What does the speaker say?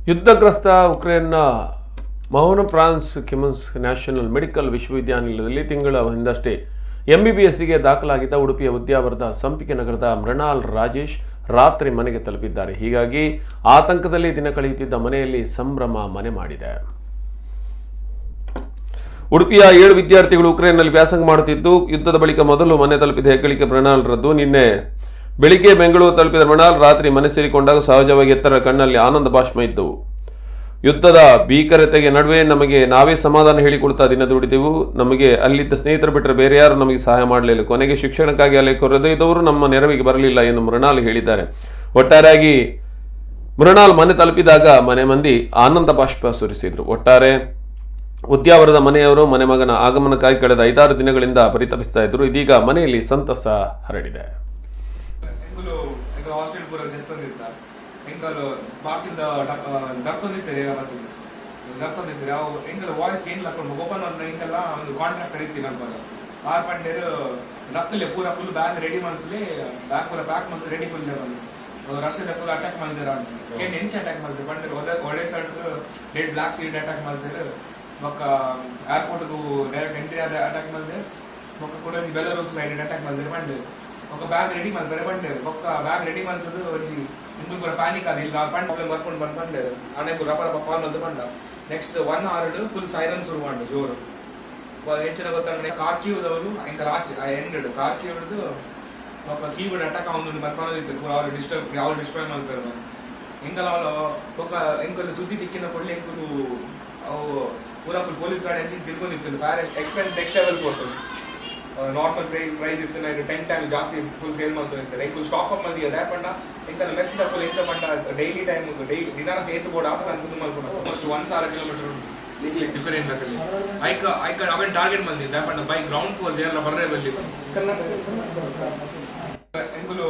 ಯುದ್ಧಗ್ರಸ್ತ ಉಕ್ರೇನ್ನ ಮೌನ France ಕಿಮನ್ಸ್ national medical ವಿಶ್ವವಿದ್ಯಾನಿಲಯದಲ್ಲಿ ತಿಂಗಳ ಹಿಂದಷ್ಟೇ ಎಂಬಿಬಿಎಸ್ಗೆ ದಾಖಲಾಗಿದ್ದ ಉಡುಪಿಯ ಉದ್ಯಾವರದ ಸಂಪಿಗೆ ನಗರದ ಮೃಣಾಲ್ ರಾಜೇಶ್ ರಾತ್ರಿ ಮನೆಗೆ ತಲುಪಿದ್ದಾರೆ. ಹೀಗಾಗಿ ಆತಂಕದಲ್ಲಿ ದಿನ ಕಳೆಯುತ್ತಿದ್ದ ಮನೆಯಲ್ಲಿ ಸಂಭ್ರಮ ಮನೆ ಮಾಡಿದೆ. ಉಡುಪಿಯ 7 ವಿದ್ಯಾರ್ಥಿಗಳು ಉಕ್ರೇನ್ನಲ್ಲಿ ವ್ಯಾಸಂಗ ಮಾಡುತ್ತಿದ್ದು, ಯುದ್ಧದ ಬಳಿಕ ಮೊದಲು ಮನೆ ತಲುಪಿದ ಹೆಗ್ಗಳಿಕೆ ಮೃಣಾಲ್ ರದ್ದು. ನಿನ್ನೆ ಬೆಳಿಗ್ಗೆ ಬೆಂಗಳೂರು ತಲುಪಿದ ಮೃಣಾಲ್ ರಾತ್ರಿ ಮನೆ ಸೇರಿಕೊಂಡಾಗ ಸಹಜವಾಗಿ ಎತ್ತರ ಕಣ್ಣಲ್ಲಿ ಆನಂದ ಬಾಷ್ಪ ಇದ್ದವು. ಯುದ್ಧದ ಭೀಕರತೆಗೆ ನಡುವೆ ನಾವೇ ಸಮಾಧಾನ ಹೇಳಿಕೊಡ್ತಾ ದಿನ ದುಡಿದೆವು. ನಮಗೆ ಅಲ್ಲಿದ್ದ ಸ್ನೇಹಿತರು ಬಿಟ್ಟರೆ ಬೇರೆ ಯಾರು ನಮಗೆ ಸಹಾಯ ಮಾಡಲಿಲ್ಲ. ಕೊನೆಗೆ ಶಿಕ್ಷಣಕ್ಕಾಗಿ ಅಲ್ಲಿ ಕೊರೆದೊಯ್ದವರು ನಮ್ಮ ನೆರವಿಗೆ ಬರಲಿಲ್ಲ ಎಂದು ಮೃಣಾಲ್ ಹೇಳಿದ್ದಾರೆ. ಒಟ್ಟಾರೆಯಾಗಿ ಮೃಣಾಲ್ ಮನೆ ತಲುಪಿದಾಗ ಮನೆ ಮಂದಿ ಆನಂದ ಬಾಷ್ಪ ಸುರಿಸಿದ್ರು. ಒಟ್ಟಾರೆ ಉದ್ಯಾವರದ ಮನೆಯವರು ಮನೆ ಮಗನ ಆಗಮನಕ್ಕಾಗಿ ಕಳೆದ 5-6 ದಿನಗಳಿಂದ ಪರಿತಪಿಸ್ತಾ ಇದ್ರು. ಇದೀಗ ಮನೆಯಲ್ಲಿ ಸಂತಸ ಹರಡಿದೆ. ಬಾಕಿದ ದರ್ತೊಂದಿರ್ತಾರೆ ಅವು ಎಂಗಲ ವಾಯ್ಸ್ ಏನ್ ಹಾಕೊಂಡು ಓಪನ್ ಎಂಗೆಲ್ಲ ಒಂದು ಕಾಂಟ್ರಾಕ್ಟರ್ ಇರ್ತೀನಿ ಅನ್ಕೊಂಡು ಆರ್ ಪಂಡೇರು ರಕ್ಕಲೆ ಪೂರ ಫುಲ್ ಬ್ಯಾಗ್ ರೆಡಿ ಮಾಡ್ತಲೇ ಬ್ಯಾಗ್ ಪೂರ ಪ್ಯಾಕ್ ಮಾಡ್ತಾರೆ ರೆಡಿ ಫುಲ್ ರಷ್ಯಾದ ಫುಲ್ ಅಟ್ಯಾಕ್ ಮಾಡಿದಾರೆ ಅಂತ ಏನ್ ಎಂಚ ಅಟ್ಯಾಕ್ ಮಾಡ್ತಾರೆ ಪಂಡೇರು ಒಳ್ಳೆ shirt red black seed attack ಮಾಡ್ತಾರೆ ಬೊಕ್ಕ ಏರ್ಪೋರ್ಟ್ಗೂ ಡೈರೆಕ್ಟ್ ಎಂಟ್ರಿ ಆದ ಅಟ್ಯಾಕ್ ಮಾಡಿದೆ ಬೊಕ್ಕ ಕೂಡ ಬೆಲರೂಸ್ ಸೈಡ್ ಅಟ್ಯಾಕ್ ಮಾಡಿದ್ರೆ ಪಂಡೇರು ఒక బ్యాగ్ రెడీ ಮಾಡ್ತಾರೆ ಬಂಡೇರು ಒಕ್ಕ ಬ್ಯಾಗ್ ರೆಡಿ ಮಾಡ್ತದ್ದು ಒಂಜಿ ಇಂದು ಕೂಡ ಪ್ಯಾನಿಕ್ ಆದ ಇಲ್ಲ ಪಂಡ್ ಪ್ರಾಬ್ಲಮ್ ಬರ್ಕೊಂಡು ಬಂಡೇರು ಅನೇಕು ರಬ್ಬರ್ ಕಾಲ್ ಬಂದು ಬಂಡ ನೆಕ್ಸ್ಟ್ 1 hour ಫುಲ್ ಸೈರನ್ ಶುರು ಮಾಡಿ ಜೋರು ಹೆಚ್ಚಿನ ಗೊತ್ತಾಗ ಕಾರ್ಕಿಯುದವರು ಎಂಕಲ್ ಆಚೆ ಎಂಡೆಡ್ ಕಾರ್ಕಿಯುದು ఒక ಕೀಬೋರ್ಡ್ ಅಟ್ಯಾಕ್ ಅವನು ಬರ್ಕೊಳ್ಳೋದಿತ್ತು ಅವ್ರು ಡಿಸ್ಟ್ರಾಯ್ ಮಾಡ್ತಾರೆ ಎಂಕಲ್ ಅವಳು ఒక ಎಂಕಲ್ ಸುದ್ದಿ ತಿಕ್ಕಿನ ಕೊಡ್ಲಿ ಎಂಕಲು ಅವು ಪೂರಾ ಫುಲ್ ಪೊಲೀಸ್ ಗಾಡಿ ಅಂತ ತಿಳ್ಕೊಂಡಿತ್ತು ಫೈರ್ ಎಕ್ಸ್ಪೆನ್ಸ್ ನೆಕ್ಸ್ಟ್ ಲೆವೆಲ್ ಕೊಟ್ಟು ನಾರ್ಮಲ್ ಪ್ರೈಸ್ ಇತ್ತು 10 times ಜಾಸ್ತಿ ಫುಲ್ ಸೇಲ್ ಮಾಡ್ತಾರೆ ಇಂಕು ಸ್ಟಾಕ್ ಅಪ್ ಮಾಡಿ ಅದೇ ಪಂಡ ಇಂಕಲ್ ಮೆಸ್ ಡಪ್ಪಲ್ ಎಂಚ ಪಂಡ ಡೈಲಿ ಟೈಮ್ ಡೈಲಿ ದಿನಾನ ಏತು ಬೋರ್ಡ್ ಆತ ಅನ್ಕೊಂಡು ಮಾಡ್ಕೊಂಡು ಆಲ್ಮೋಸ್ಟ್ 1,000 kilometer ಲಿಕ್ಲಿ ಡಿಫರೆಂಟ್ ಆಗಲಿ ಐಕ ಅವೆನ್ ಟಾರ್ಗೆಟ್ ಬಂದಿದ್ದೆ ಪಂಡ ಬೈ ಗ್ರೌಂಡ್ ಫೋರ್ಸ್ ಎಲ್ಲ ಬರ್ರೆ ಬಲ್ಲಿ ಕರ್ನಾಟಕ